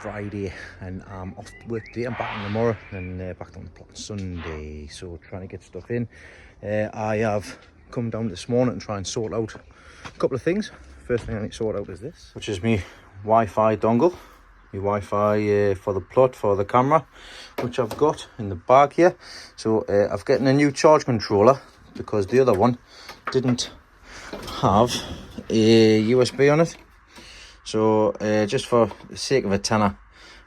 Friday and I'm off work today. I'm back in tomorrow and back on the plot on Sunday, so trying to get stuff in. I have come down this morning to try and sort out a couple of things. First thing I need to sort out is this, which is my Wi-Fi dongle, my Wi-Fi for the plot for the camera, which I've got in the bag here. So I've gotten a new charge controller because the other one didn't have a USB on it. So just for the sake of a tenner,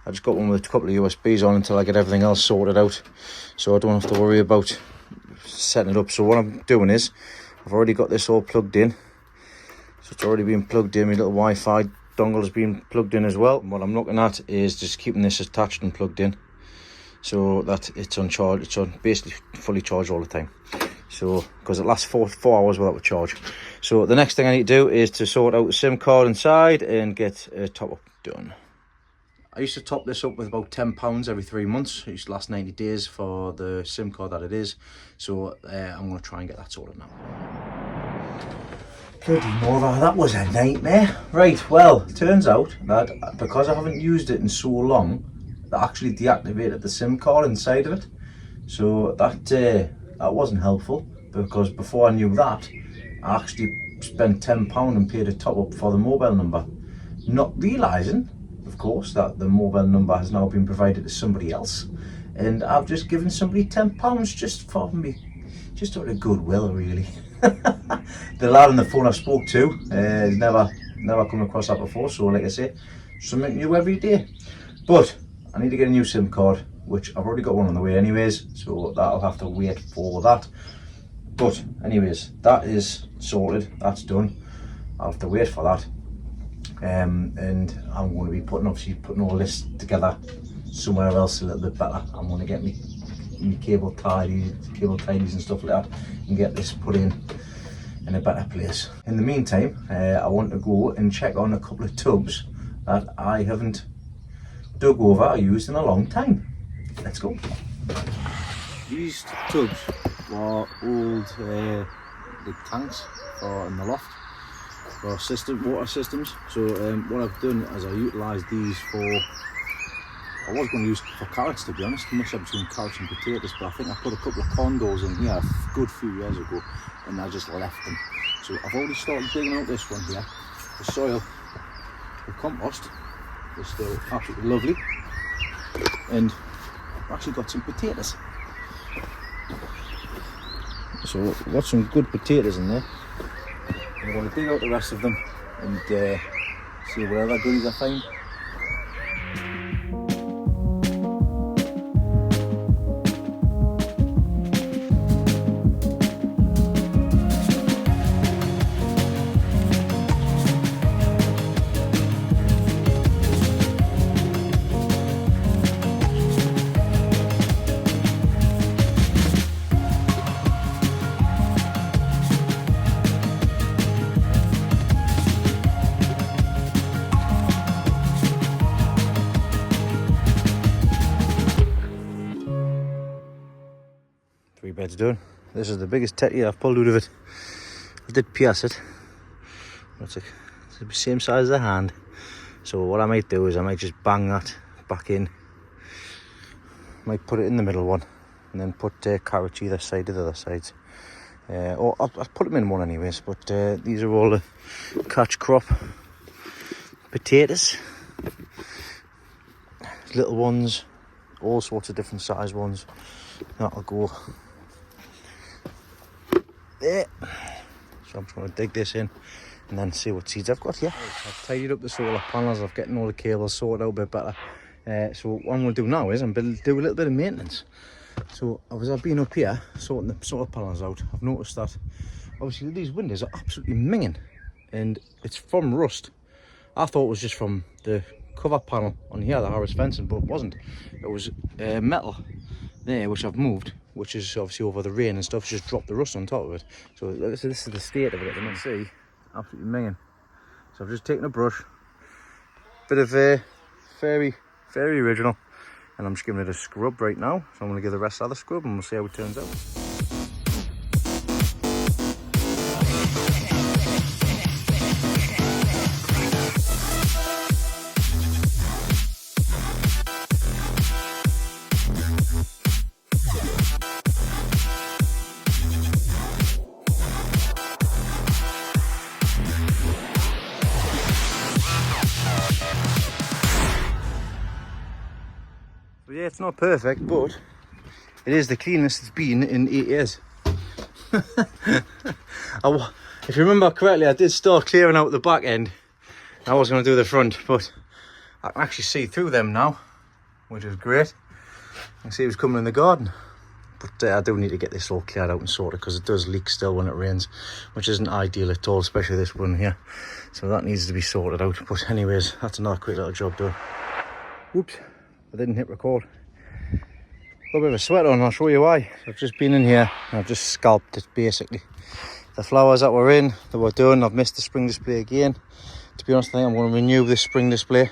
I just got one with a couple of USBs on until I get everything else sorted out, so I don't have to worry about setting it up. So what I'm doing is, I've already got this all plugged in, so it's already been plugged in. My little Wi-Fi dongle has been plugged in as well. And what I'm looking at is just keeping this attached and plugged in, so that it's on charge. It's on basically fully charged all the time. So because it lasts four hours without a charge. So the next thing I need to do is to sort out the SIM card inside and get a top up done. I used to top this up with about £10 every 3 months. It used to last 90 days for the SIM card that it is. So I'm going to try and get that sorted now. Bloody mother, that was a nightmare. Right, well, it turns out that because I haven't used it in so long, that actually deactivated the SIM card inside of it. So that wasn't helpful, because before I knew that, I actually spent £10 and paid a top up for the mobile number, not realising, of course, that the mobile number has now been provided to somebody else, and I've just given somebody £10 just for me, just out of goodwill, really. The lad on the phone I spoke to has never come across that before, so like I say, something new every day. But I need to get a new SIM card, which I've already got one on the way anyways, so that'll have to wait for that. But anyways, that is sorted, that's done. I'll have to wait for that. And I'm going to be putting all this together somewhere else a little bit better. I'm going to get me cable tidies and stuff like that, and get this put in a better place. In the meantime, I want to go and check on a couple of tubs that I haven't dug over or used in a long time. Let's go. These tubs were old big tanks in the loft for water systems. So what I've done is I utilised these for, I was going to use for carrots, to be honest, mix up between carrots and potatoes, but I think I put a couple of condos in here a good few years ago and I just left them. So I've already started digging out this one here. The soil, the compost is still absolutely lovely, and I've actually got some potatoes. So I've got some good potatoes in there. I'm going to dig out the rest of them and see what other goodies I find. Three beds done. This is the biggest tetty I've pulled out of it. I did pierce it. It's the same size as a hand. So what I might do is I might just bang that back in. Might put it in the middle one and then put carrots either side of the other sides. Or I'll put them in one anyways, but these are all the catch crop potatoes. Little ones, all sorts of different size ones. That'll go there. So I'm just going to dig this in and then see what seeds I've got here. I've tidied up the solar panels, I've getting all the cables sorted out a bit better. So what I'm going to do now is I'm going to do a little bit of maintenance. So as I've been up here sorting the solar panels out, I've noticed that obviously these windows are absolutely minging, and it's from rust. I thought it was just from the cover panel on here, the Harris fencing, but it wasn't. It was metal there, which I've moved, which is obviously over the rain and stuff, just dropped the rust on top of it. So this is the state of it at the moment. See, absolutely minging. So I've just taken a brush, bit of fairy original, and I'm just giving it a scrub right now. So I'm going to give the rest of the scrub and we'll see how it turns out. Yeah, it's not perfect, but it is the cleanest it's been in 8 years. If you remember correctly, I did start clearing out the back end. I was going to do the front, but I can actually see through them now, which is great. I can see who's coming in the garden. But I do need to get this all cleared out and sorted, because it does leak still when it rains, which isn't ideal at all, especially this one here. So that needs to be sorted out. But anyways, that's another quick little job done. Oops, I didn't hit record. Got a bit of a sweat on, I'll show you why. So I've just been in here and I've just scalped it basically. The flowers that were in, that were done, I've missed the spring display again. To be honest, I think I'm going to renew this spring display,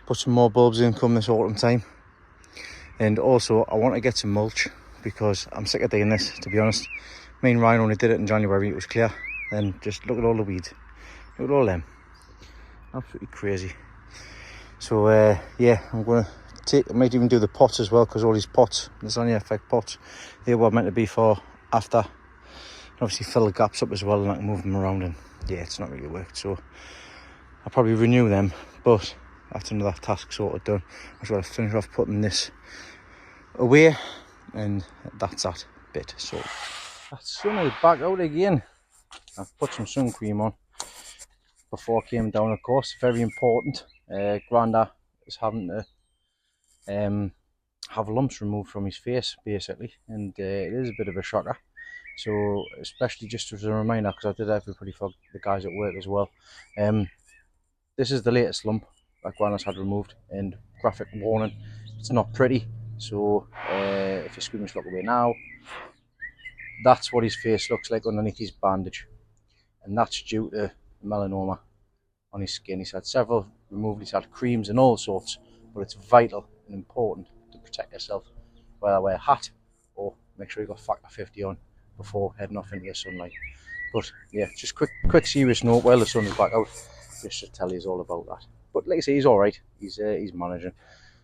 put some more bulbs in come this autumn time. And also I want to get some mulch, because I'm sick of doing this, to be honest. Me and Ryan only did it in January, it was clear. Then just look at all the weeds. Look at all them. Absolutely crazy. So yeah, I'm going to I might even do the pots as well, because all these pots, the Sonia effect pots, they were meant to be for after. And obviously fill the gaps up as well, and I can move them around, and yeah, it's not really worked. So I'll probably renew them, but that's another task sorted done. I've got to finish off putting this away, and that's that bit. So that sun is back out again. I've put some sun cream on before I came down, of course, very important. Granda is having to have lumps removed from his face basically, and it is a bit of a shocker. So especially just as a reminder, because I did everybody for the guys at work as well, this is the latest lump that Grandad's had removed, and graphic warning, it's not pretty. So if your screamers look away now, that's what his face looks like underneath his bandage, and that's due to melanoma on his skin. He's had several removed, he's had creams and all sorts, but it's vital and important to protect yourself, whether wear a hat or make sure you got factor 50 on before heading off into the sunlight. But yeah, just quick serious note while the sun is back out, just to tell you all about that. But like I say, he's all right. He's managing.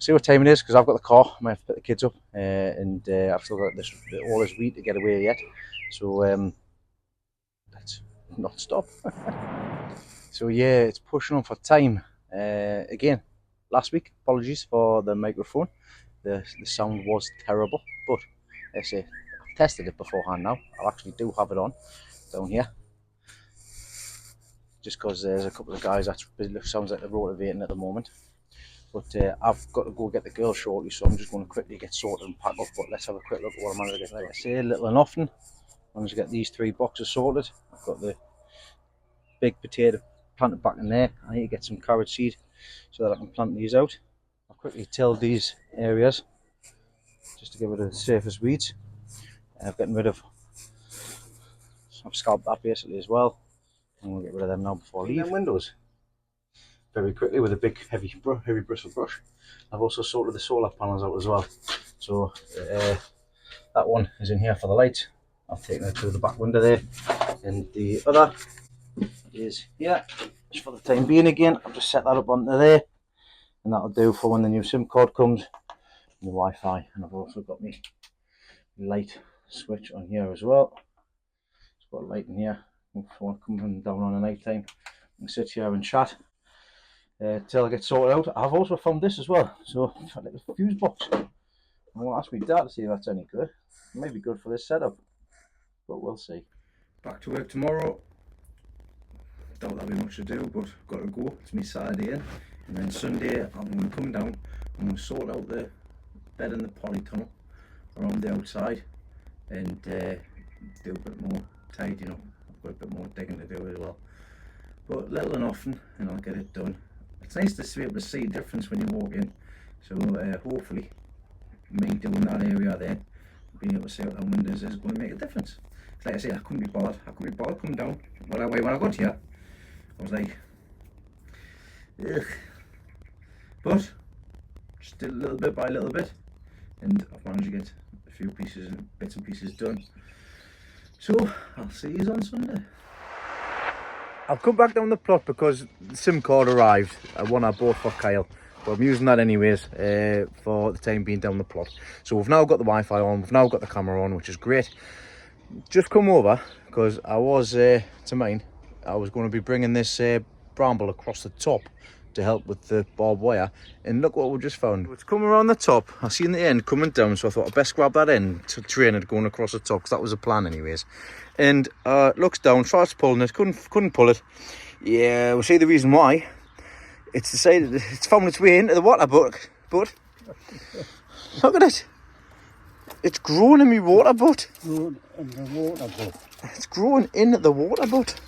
See what time it is, because I've got the car. I might have to pick the kids up, and I've still got all this wheat to get away yet. So let's not stop. So yeah, it's pushing on for time. Again, last week, apologies for the microphone. The sound was terrible, but like I say, I've tested it beforehand now. I actually do have it on down here, just because there's a couple of guys that sounds like they're rotivating at the moment. But I've got to go get the girls shortly, so I'm just going to quickly get sorted and pack up. But let's have a quick look at what I managed to get. Like I say, little and often, I managed to get these 3 boxes sorted. I've got the big potato planted back in there. I need to get some carrot seed so that I can plant these out. I've quickly tilled these areas just to get rid of the surface weeds. I've gotten rid of, I've scalped that basically as well. I'm going to get rid of them now before I leave. Windows very quickly with a big heavy bristle brush. I've also sorted the solar panels out as well. So that one is in here for the light. I've taken it to the back window there, and the other is here just for the time being. Again, I've just set that up onto there, and that'll do for when the new SIM card comes and the Wi-Fi. And I've also got my light switch on here as well. It's got a light in here for coming down on the night time. I can sit here and chat till I get sorted out. I've also found this as well, so it's like a fuse box. I want to ask my dad to see if that's any good. It may be good for this setup, but we'll see. Back to work tomorrow. Don't have much to do, but got to go. It's me Saturday in, and then Sunday I'm going to come down. I'm going to sort out the bed in the polytunnel around the outside, and do a bit more tidying up. I've got a bit more digging to do as well, but little and often, and I'll get it done. It's nice to be able to see a difference when you walk in. So hopefully, me doing that area there, being able to see out the windows is going to make a difference. It's like I say, I couldn't be bothered. Coming down. When I got here, I was like, ugh. But just did a little bit by little bit, and I've managed to get a few bits and pieces done. So I'll see you on Sunday. I've come back down the plot because the SIM card arrived, one I bought for Kyle, but I'm using that anyways for the time being down the plot. So we've now got the Wi-Fi on, we've now got the camera on, which is great. Just come over because I was, I was going to be bringing this bramble across the top to help with the barbed wire. And look what we just found. It's coming around the top. I seen the end coming down, so I thought I'd best grab that end to train it going across the top, because that was the plan anyways. And looks down, tries pulling it, couldn't pull it. Yeah, we'll see the reason why. It's decided it's found its way into the water, but look at it. It's growing in my water butt. Growing in the water butt. It's growing in the water butt.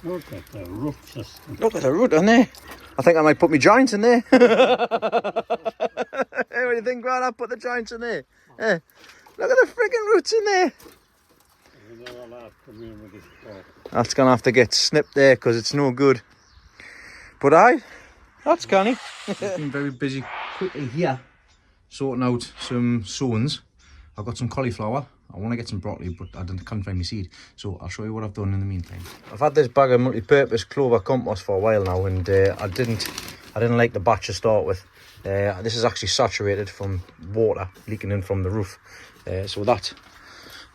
Look at the root system. Look at the root in there. I think I might put my giants in there. Hey, what do you think, Grant? I'll put the giants in there. Look at the friggin' roots in there. That's going to have to get snipped there because it's no good. But that's canny. I've been very busy quickly here sorting out some sowings. I've got some cauliflower. I want to get some broccoli, but I can't find my seed. So I'll show you what I've done in the meantime. I've had this bag of multi-purpose clover compost for a while now, and I didn't like the batch to start with. This is actually saturated from water leaking in from the roof. So that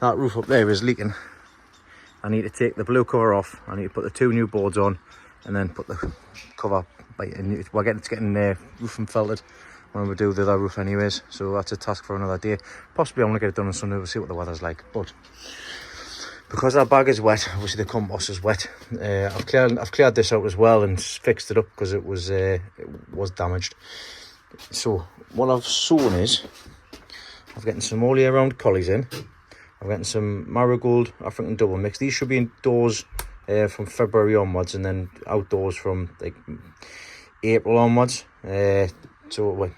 roof up there is leaking. I need to take the blue cover off. I need to put the 2 new boards on, and then put the cover back in. It's getting roofing felted when we do the other roof anyways, so that's a task for another day. Possibly I'm going to get it done on Sunday. We'll see what the weather's like, but because that bag is wet, obviously the compost is wet. I've cleared this out as well and fixed it up because it was damaged. So what I've sown is I've getting some all year round collies in. I'm getting some marigold African double mix. These should be indoors from February onwards, and then outdoors from like April onwards. So we'll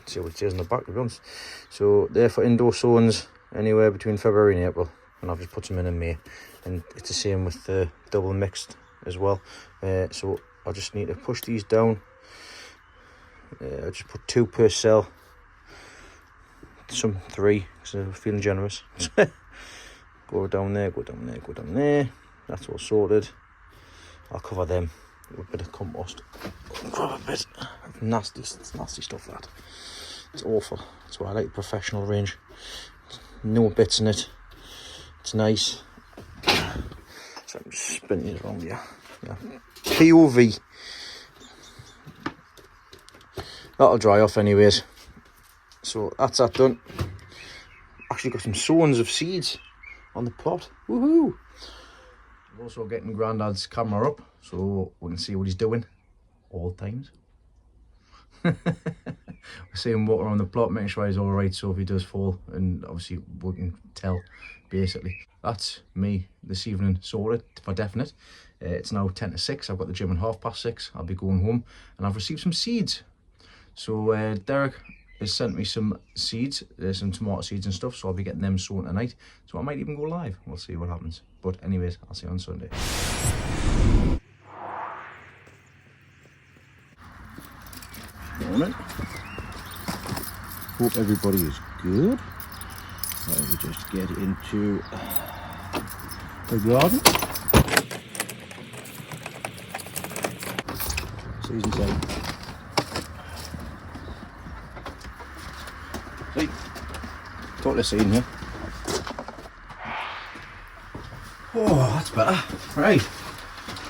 see what it says in the back, to be honest. So they're for indoor sowings anywhere between February and April, and I've just put some in May, and it's the same with the double mixed as well. So I just need to push these down. I just put 2 per cell, some 3 because I'm feeling generous. Go down there, go down there, go down there. That's all sorted. I'll cover them with a bit of compost. Grab a bit of nasty stuff, that. It's awful. That's why I like the professional range. No bits in it. It's nice. So I'm just spinning it around here. Yeah. POV. That'll dry off anyways. So that's that done. Actually got some sowings of seeds on the plot. Woohoo! I'm also getting Grandad's camera up so we can see what he's doing all times. We're seeing water on the plot, making sure he's all right, so if he does fall, and obviously we can tell basically. That's me this evening sorted for definite. It's now 10 to 6. I've got the gym at 6:30. I'll be going home, and I've received some seeds. So Derek has sent me some seeds, some tomato seeds and stuff, so I'll be getting them sown tonight. So I might even go live. We'll see what happens. But anyways, I'll see you on Sunday. Morning. Hope everybody is good. Let me just get into the garden. Season time. See, totally seen here. Oh, that's better. Right,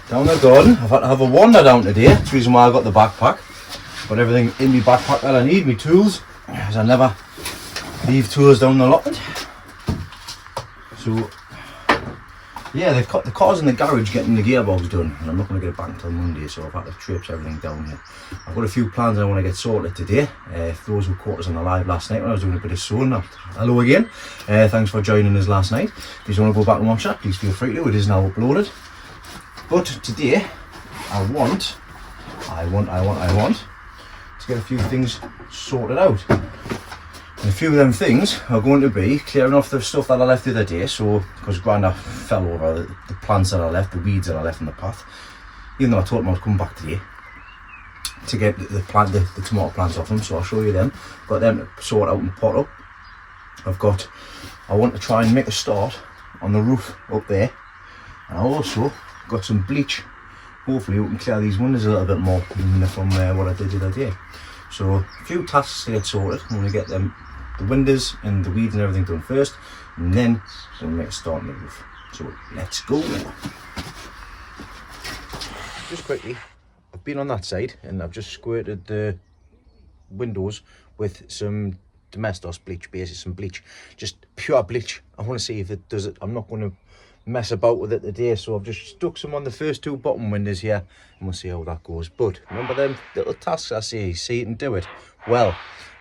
down the garden. I've had to have a wander down today. That's the reason why I got the backpack. Got everything in my backpack that I need, my tools, as I never leave tools down the allotment. So yeah, they've got the car's in the garage getting the gearbox done, and I'm not going to get it back until Monday, so I've had to traipse everything down here. I've got a few plans I want to get sorted today. For those who caught us on the live last night when I was doing a bit of sewing, hello again. Thanks for joining us last night. If you want to go back and watch that, please feel free to. It is now uploaded. But today, I want to get a few things sorted out. And a few of them things are going to be clearing off the stuff that I left the other day. So, because Granda fell over the plants that I left, the weeds that I left in the path. Even though I told him I was coming back today to get the tomato plants off them. So I'll show you them. Got them to sort out and pot up. I want to try and make a start on the roof up there. And I also got some bleach. Hopefully we can clear these windows a little bit more from what I did the other day. So a few tasks to get sorted. I'm going to get the windows and the weeds and everything done first, and then we'll make a start on the roof. So let's go. just quickly, I've been on that side and I've just squirted the windows with some domestos bleach, basically some bleach, just pure bleach. I want to see if it does it. I'm not going to mess about with it today, so I've just stuck some on the first two bottom windows here and we'll see how that goes. But remember them little tasks I say, see it and do it. Well,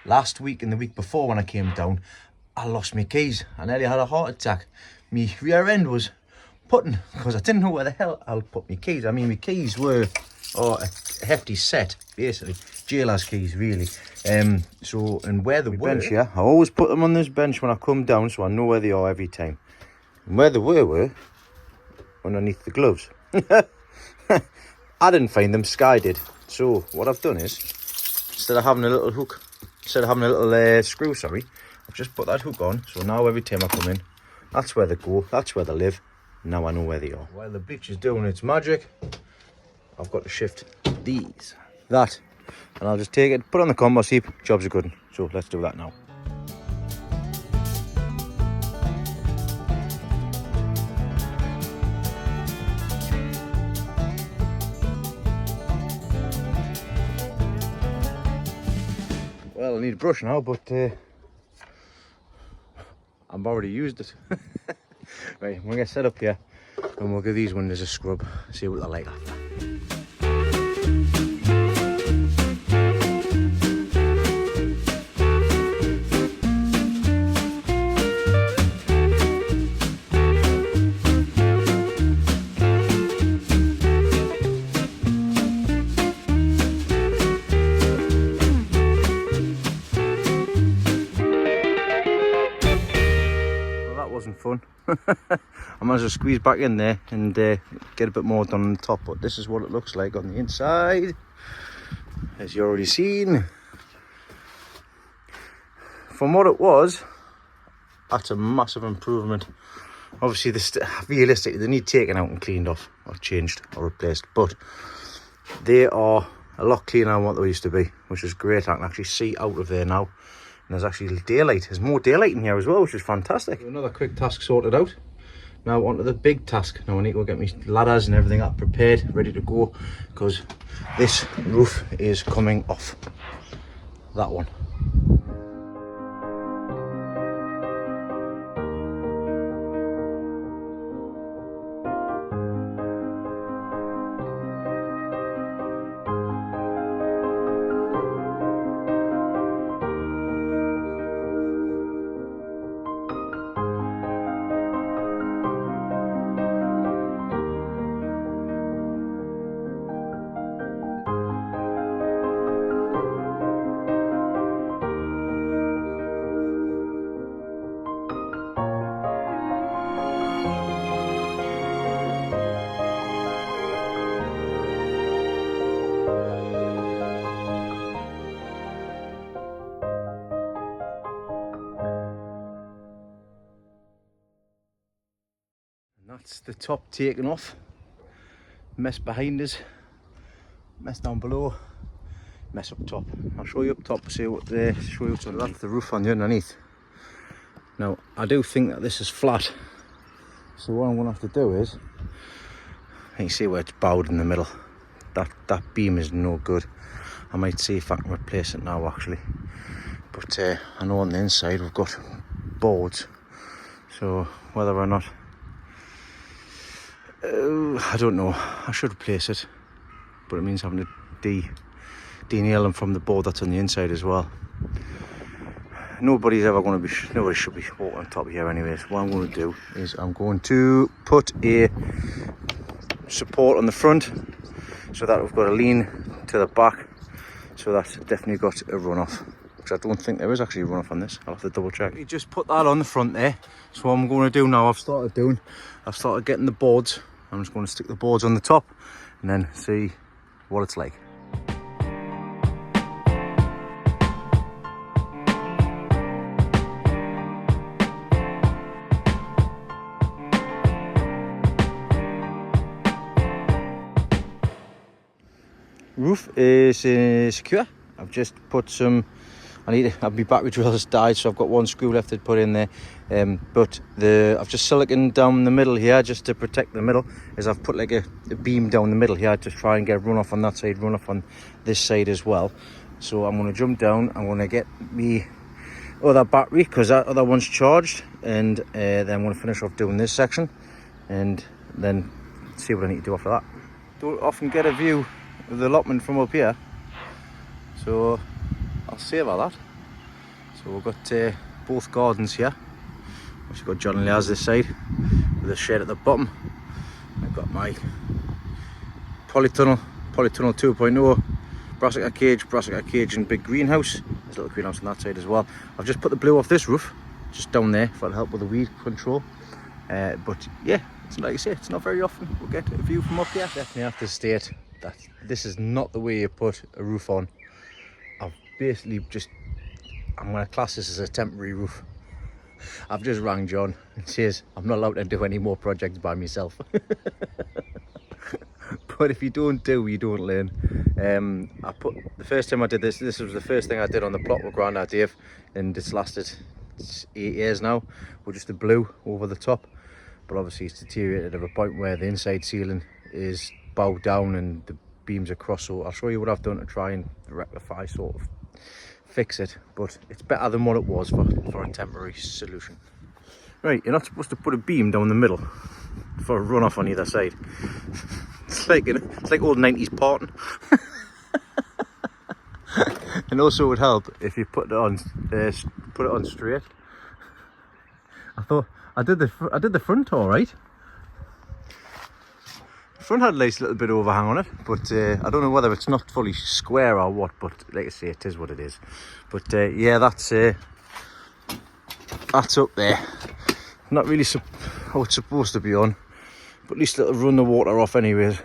last week and the week before when I came down, I lost my keys. I nearly had a heart attack. My rear end was putting, because I didn't know where the hell I'll put my keys. I mean, my keys were a hefty set, basically. Jailer's keys, really. So, and where they were, bench here, I always put them on this bench when I come down, so I know where they are every time. And where they were underneath the gloves. I didn't find them, Sky did. So what I've done is, instead of having a little hook, instead of having a little screw, sorry, I've just put that hook on. So now every time I come in, that's where they go, that's where they live. Now I know where they are. While the bleach is doing its magic, I've got to shift that, and I'll just take it, put it on the compost heap, jobs are good. So let's do that now. Well, I need a brush now, but I've already used it. Right, I'm going to get set up here and we'll give these windows a scrub, see what they're like after. Fun. I might as well squeeze back in there and get a bit more done on the top, but this is what it looks like on the inside, as you already seen. From what it was, that's a massive improvement. Obviously realistically they need taken out and cleaned off or changed or replaced, but they are a lot cleaner than what they used to be, which is great. I can actually see out of there now. And there's actually daylight. There's more daylight in here as well, which is fantastic. Another quick task sorted out. Now on to the big task. Now I need to go get my ladders and everything up prepared, ready to go, because this roof is coming off. That one. That's the top taken off. Mess behind us, mess down below, mess up top. I'll show you up top, show you what's underneath. That's the roof on the underneath. Now I do think that this is flat, so what I'm going to have to do is, you can see where it's bowed in the middle. That beam is no good. I might see if I can replace it now actually, but I know on the inside we've got boards, so whether or not, I don't know. I should replace it, but it means having to de-nail them from the board that's on the inside as well. Nobody's ever going to be, nobody should be walking on top of here anyways. What I'm going to do is I'm going to put a support on the front so that we've got a lean to the back, so that's definitely got a runoff, which I don't think there is actually a runoff on this. I'll have to double check. You just put that on the front there. So what I'm going to do now, I've started getting the boards. I'm just going to stick the boards on the top and then see what it's like. Roof is secure. I've just put some, my battery drill has died, so I've got one screw left to put in there. But I've just silicon down the middle here just to protect the middle, as I've put like a beam down the middle here to try and get runoff on that side, runoff on this side as well. So I'm going to jump down, I'm going to get me other battery because that other one's charged, and then I'm going to finish off doing this section and then see what I need to do after that. Don't often get a view of the allotment from up here, so I'll savour that. So we've got both gardens here. We've got John and Leah's this side with a shed at the bottom. I've got my polytunnel 2.0, brassica cage and big greenhouse. There's a little greenhouse on that side as well. I've just put the blue off this roof, just down there, for help with the weed control. But yeah, it's like I say, it's not very often we'll get a view from up here. Definitely have to state that this is not the way you put a roof on. I've basically I'm going to class this as a temporary roof. I've just rang John and says I'm not allowed to do any more projects by myself. But if you don't do, you don't learn. The first time I did this was the first thing I did on the plot with Grandad Dave, and it's lasted 8 years now, with just the blue over the top. But obviously it's deteriorated to a point where the inside ceiling is bowed down and the beams are cross. So I'll show you what I've done to try and rectify, sort of fix it. But it's better than what it was for a temporary solution. Right, you're not supposed to put a beam down the middle for a runoff on either side. It's like old 90s parting. And also it would help if you put it on straight. I did the front all right. The front had a nice little bit of overhang on it, but I don't know whether it's not fully square or what. But like I say, it is what it is. But yeah, that's up there. Not really how it's supposed to be on, but at least it'll run the water off anyways.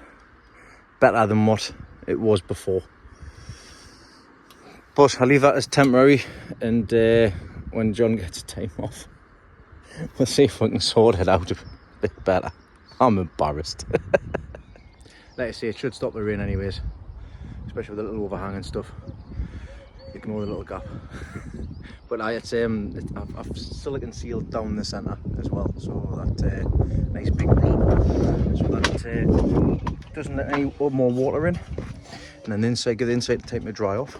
Better than what it was before. But I'll leave that as temporary, and when John gets time off, we'll see if we can sort it out a bit better. I'm embarrassed. Like I say, it should stop the rain anyways, especially with the little overhang and stuff. Ignore the little gap. But I've silicon sealed down the centre as well, so that nice big blob, so that doesn't let any more water in, and then get the inside to take me dry off.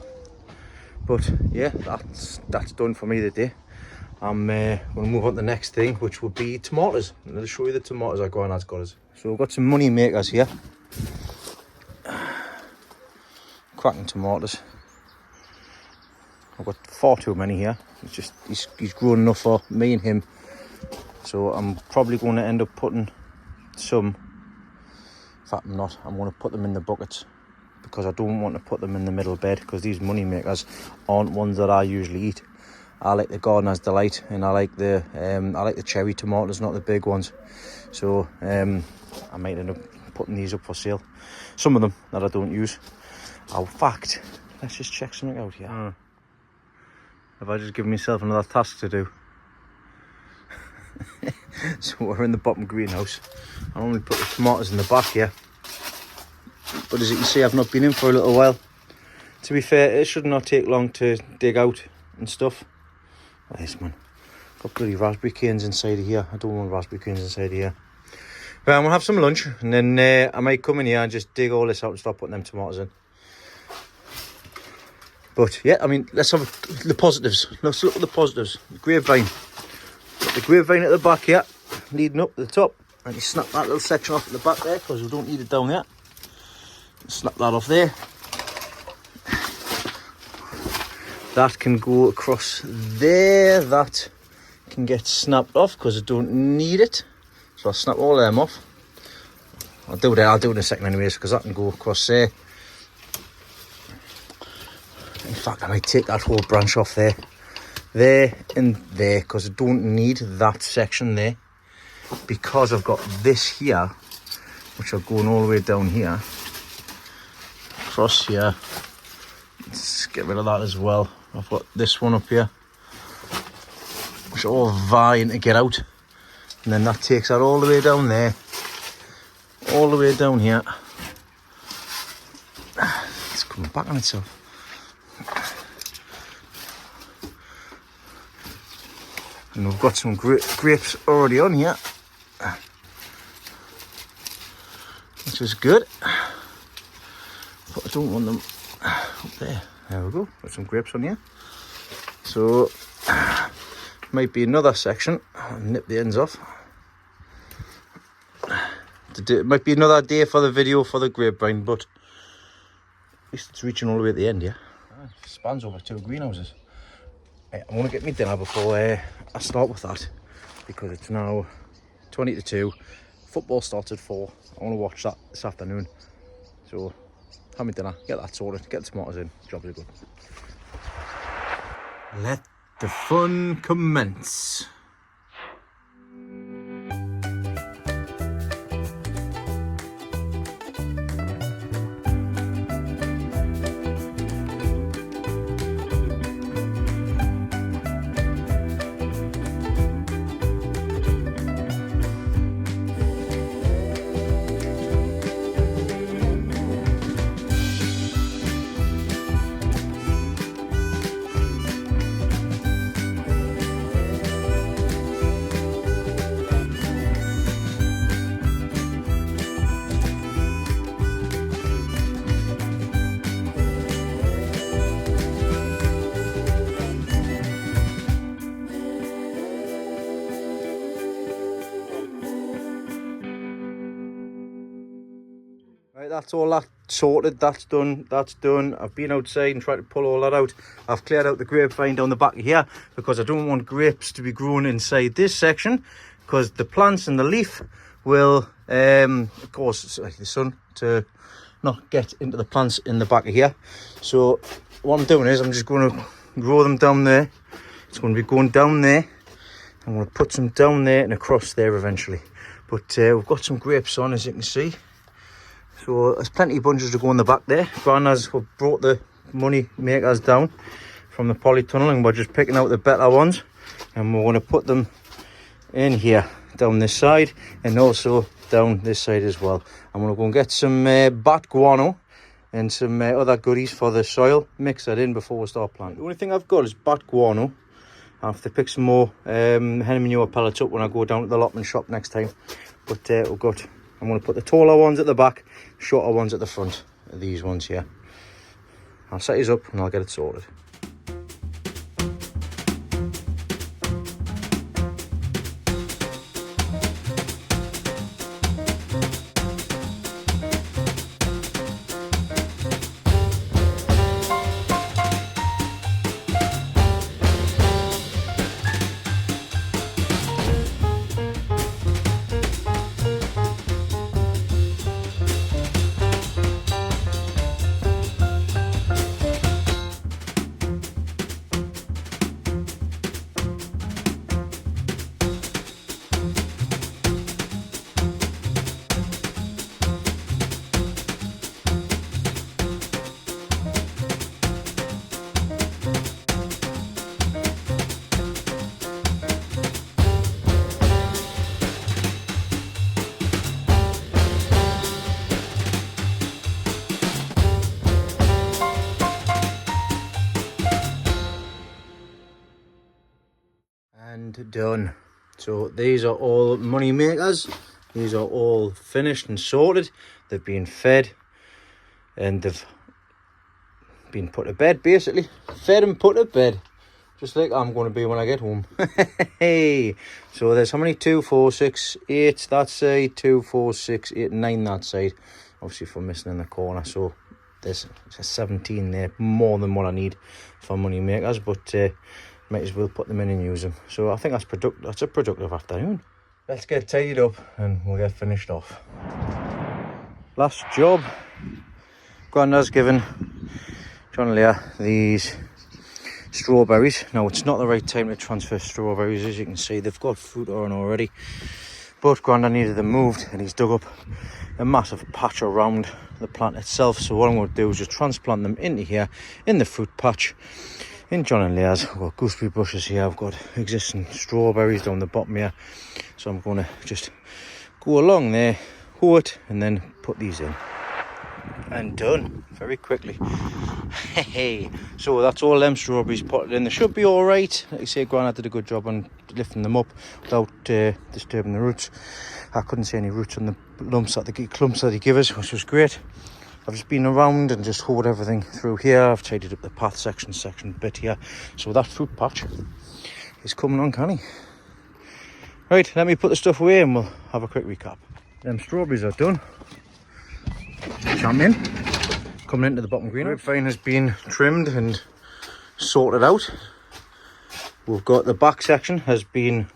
But yeah, that's done for me today. I'm going to move on to the next thing, which will be tomatoes. And I'll show you the tomatoes our Grandad's got us. So we've got some money makers here. Cracking tomatoes. I've got far too many here. It's just he's grown enough for me and him. So I'm probably going to end up putting some. In fact, I'm not. I'm going to put them in the buckets, because I don't want to put them in the middle bed, because these money makers aren't ones that I usually eat. I like the Gardener's Delight, and I like the cherry tomatoes, not the big ones. So I might end up putting these up for sale. Some of them that I don't use. In fact, let's just check something out here. Have I just given myself another task to do? So we're in the bottom greenhouse. I normally put the tomatoes in the back here, but as you can see, I've not been in for a little while. To be fair, it should not take long to dig out and stuff. Nice, man. Got bloody raspberry canes inside of here. I don't want raspberry canes inside of here. But I'm going to have some lunch, and then I might come in here and just dig all this out and start putting them tomatoes in. But yeah, I mean, let's have the positives. Let's look at the positives. The grapevine. Got the grapevine at the back here, leading up to the top. And you snap that little section off at the back there, because we don't need it down there. Snap that off there. That can go across there. That can get snapped off because I don't need it. So I'll snap all of them off. I'll do it in a second anyways, because that can go across there. In fact, I might take that whole branch off there. There and there, because I don't need that section there. Because I've got this here, which are going all the way down here. Across here. Let's get rid of that as well. I've got this one up here, which are all vying to get out. And then that takes that all the way down there. All the way down here. It's coming back on itself. And we've got some grapes already on here, which is good. But I don't want them up there. There we go. Got some grapes on here. So might be another section. I'll nip the ends off. It might be another day for the video for the grapevine, but at least it's reaching all the way at the end, yeah. Spans over 2 greenhouses. I want to get me dinner before I start with that, because it's now 20 to 2. Football starts at 4. I want to watch that this afternoon. So have me dinner, get that sorted, get the tomatoes in. Jobs are good. Let the fun commence. Right, that's all that sorted, that's done. I've been outside and tried to pull all that out. I've cleared out the grapevine down the back of here because I don't want grapes to be growing inside this section, because the plants and the leaf will cause the sun to not get into the plants in the back of here. So what I'm doing is I'm just going to grow them down there. It's going to be going down there. I'm going to put some down there and across there eventually. But we've got some grapes on, as you can see. So there's plenty of bunches to go in the back there. Grandad's brought the money makers down from the polytunnel, and we're just picking out the better ones, and we're going to put them in here down this side and also down this side as well. I'm going to go and get some bat guano and some other goodies for the soil, mix that in before we start planting. The only thing I've got is bat guano. I have to pick some more hen manure pellets up when I go down to the allotment shop next time. But I'm going to put the taller ones at the back, shorter ones at the front. These ones here. I'll set these up and I'll get it sorted. And done. So these are all money makers. These are all finished and sorted. They've been fed and they've been put to bed, basically. Fed and put to bed, just like I'm going to be when I get home. Hey, so there's how many? 2, 4, 6, 8 that side, 2, 4, 6, 8, 9 that side. Obviously for missing in the corner, so there's 17 there, more than what I need for money makers, but might as well put them in and use them. So I think that's a productive afternoon. Let's get tidied up and we'll get finished off. Last job. Grandad's given John and Leah these strawberries. Now it's not the right time to transfer strawberries, as you can see they've got fruit on already, but Grandad needed them moved and he's dug up a massive patch around the plant itself. So what I'm going to do is just transplant them into here in the fruit patch. In John and Leah's, I've got gooseberry bushes here, I've got existing strawberries down the bottom here, so I'm going to just go along there, hoe it, and then put these in. and done very quickly. Hey, so that's all them strawberries potted in. They should be all right. Like I say, Grandad did a good job on lifting them up without disturbing the roots. I couldn't see any roots on the clumps that he gave us, which was great. I've just been around and just hoed everything through here. I've tidied up the path section bit here. So that fruit patch is coming on canny. Right, let me put the stuff away and we'll have a quick recap. Them strawberries are done. Champion. Coming into the bottom green. Grapevine has been trimmed and sorted out. We've got the back section has been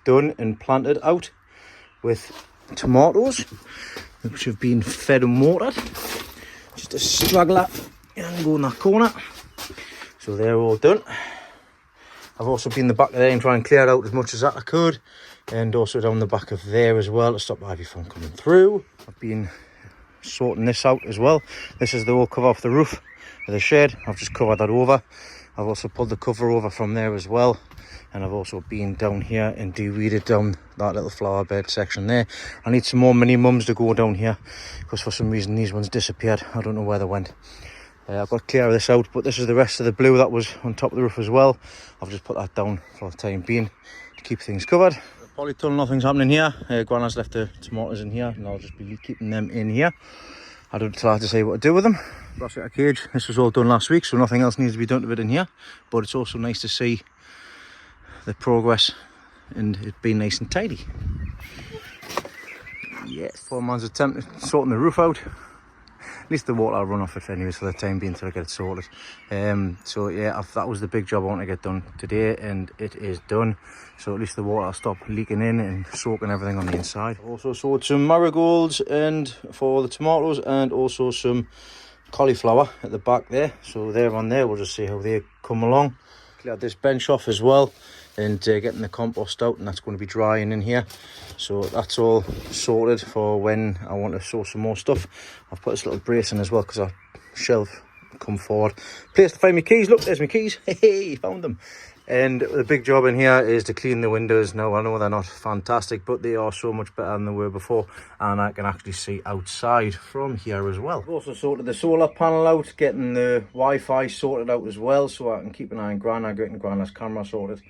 done and planted out with tomatoes, which have been fed and watered. Just a straggler and go in that corner. So they're all done. I've also been in the back of there and try and clear out as much as that I could, and also down the back of there as well to stop ivy from coming through. I've been sorting this out as well. This is the whole cover off the roof of the shed. I've just covered that over. I've also pulled the cover over from there as well, and I've also been down here and de-weeded down that little flower bed section there. I need some more mini mums to go down here because for some reason these ones disappeared. I don't know where they went. I've got to clear this out, but this is the rest of the blue that was on top of the roof as well. I've just put that down for the time being to keep things covered. Polytunnel, nothing's happening here. Grandad's left the tomatoes in here and I'll just be keeping them in here. I don't have to say what to do with them. Brassica cage, this was all done last week, so nothing else needs to be done to it in here, but it's also nice to see the progress and it being nice and tidy. Yes, poor man's attempt at sorting the roof out. At least the water will run off it anyways for the time being until I get it sorted. So yeah, that was the big job I want to get done today, and it is done. So at least the water will stop leaking in and soaking everything on the inside. Also sowed some marigolds and for the tomatoes, and also some cauliflower at the back there. So they're on there, we'll just see how they come along. Cleared this bench off as well, and getting the compost out, and that's going to be drying in here. So that's all sorted for when I want to sow some more stuff. I've put this little brace in as well because our shelf come forward. Place to find my keys. Look, there's my keys. Hey, found them. And the big job in here is to clean the windows. Now I know they're not fantastic, but they are so much better than they were before, and I can actually see outside from here as well. I've also sorted the solar panel out, getting the Wi-Fi sorted out as well, so I can keep an eye on Grandad, getting Grandad's camera sorted.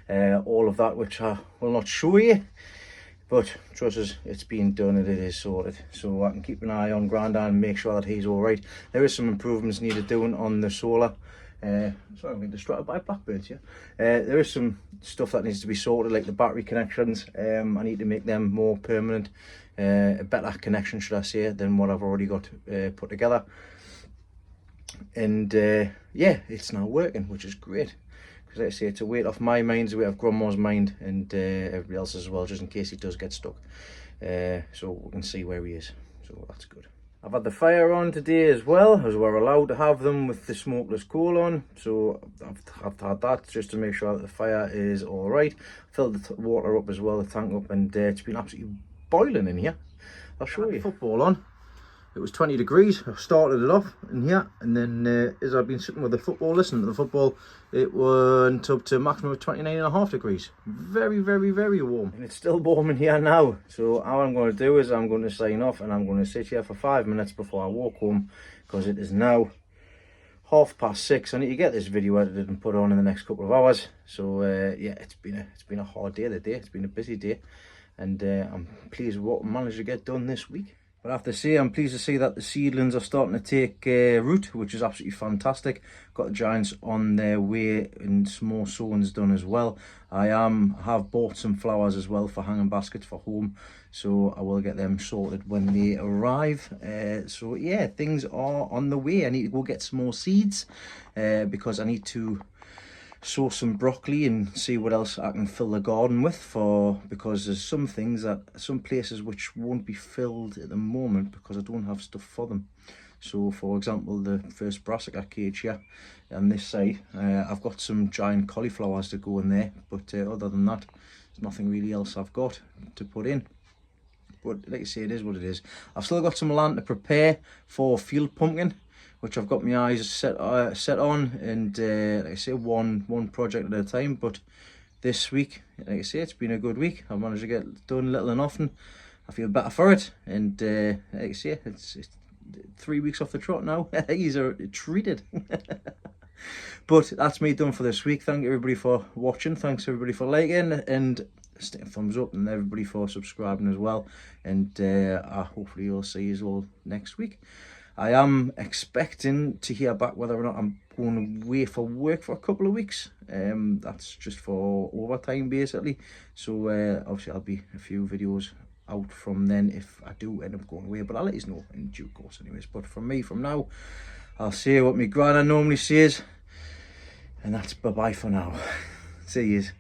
All of that, which I will not show you, but trust us, it's being done and it is sorted, so I can keep an eye on Grandad and make sure that he's all right. There is some improvements needed doing on the solar. Sorry, I'm being distracted by blackbirds here. There is some stuff that needs to be sorted, like the battery connections. I need to make them more permanent, a better connection, should I say, than what I've already got put together. And yeah, it's now working, which is great. Because like I say, it's a weight off my mind, it's a weight off Grandma's mind, and everybody else as well, just in case he does get stuck. So we can see where he is, so that's good. I've had the fire on today as well, as we're allowed to have them with the smokeless coal on. So I've had that just to make sure that the fire is all right. Filled the water up as well, the tank up, and it's been absolutely boiling in here. I'll show you. Football on. It was 20 degrees. I started it off in here, and then as I've been sitting with the football, listening to the football, it went up to a maximum of 29.5 degrees. Very, very, very warm. And it's still warm in here now. So how I'm going to do is I'm going to sign off, and I'm going to sit here for 5 minutes before I walk home, because it is now 6:30. I need to get this video edited and put on in the next couple of hours. So yeah, it's been a hard day today. It's been a busy day, and I'm pleased with what I managed to get done this week. But I have to say, I'm pleased to see that the seedlings are starting to take root, which is absolutely fantastic. Got the giants on their way and some more sowings done as well. I have bought some flowers as well for hanging baskets for home, so I will get them sorted when they arrive. So yeah, things are on the way. I need to go get some more seeds because I need to sow some broccoli and see what else I can fill the garden with, because there's some things that some places which won't be filled at the moment because I don't have stuff for them. So for example, the first brassica cage here on this side, I've got some giant cauliflowers to go in there, but other than that, there's nothing really else I've got to put in. But like I say, it is what it is. I've still got some land to prepare for field pumpkin, which I've got my eyes set on, and like I say, one project at a time. But this week, like I say, it's been a good week. I've managed to get done little and often. I feel better for it, and like I say, it's 3 weeks off the trot now. He's treated. But that's me done for this week. Thank everybody for watching. Thanks everybody for liking, and stick a thumbs up, and everybody for subscribing as well. And hopefully you'll see you all next week. I am expecting to hear back whether or not I'm going away for work for a couple of weeks. That's just for overtime basically. So obviously I'll be a few videos out from then if I do end up going away, but I'll let you know in due course anyways. But from me, from now, I'll say what my granny normally says, and that's bye-bye for now. See yous.